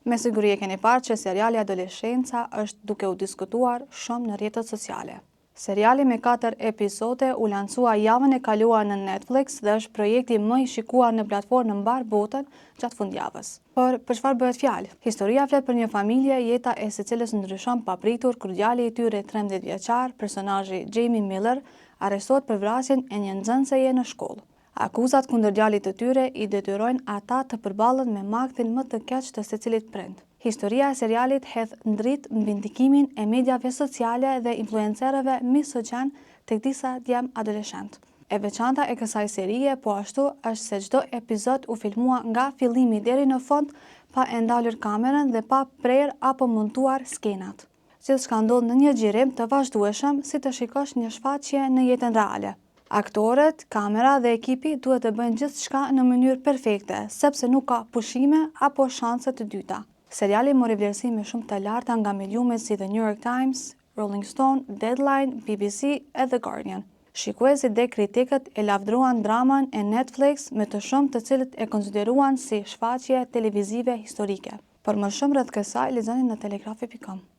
Me siguri e keni parë që seriali Adoleshenca është duke u diskutuar shumë në rrjetet sociale. Seriali me 4 episode u lancua javën e kaluar në Netflix dhe është projekti më i shikuar në platformë në mbar botën gjatë fundjavës. Por për çfarë bëhet fjalë? Historia flet për një familje, jeta e së cilës ndryshon papritur kur djali i tyre 13 vjeçar, personazhi Jamie Miller, arrestohet për vrasjen e një nxënëseje në shkollë. Akuzat kundër djalit të tyre i detyrojnë ata të përballen me makthin më të keq të secilit prind. Historia e serialit hedh dritë mbi ndikimin e mediave sociale dhe influencerëve misogjan tek disa djem adoleshent. E veçanta e kësaj serie po ashtu është se çdo episod u filmua nga fillimi deri në fund pa e ndalur kamerën dhe pa prerë apo montuar skenat. Gjithçka ndodh në një xhirim të vazhdueshëm si të shikosh një shfaqje në jetën reale. Aktorët, kamera dhe ekipi duhet të bëjnë gjithçka në mënyrë perfekte, sepse nuk ka pushime apo shanse të dyta. Seriali mori vlerësime shumë të larta nga mediumet si The New York Times, Rolling Stone, Deadline, BBC e The Guardian. Shikuesit dhe kritikët e lavdruan dramën e Netflix me të shumë të cilët e konsideruan si shfaqje televizive historike. Për më shumë rreth kësaj lexoni në telegrafi.com.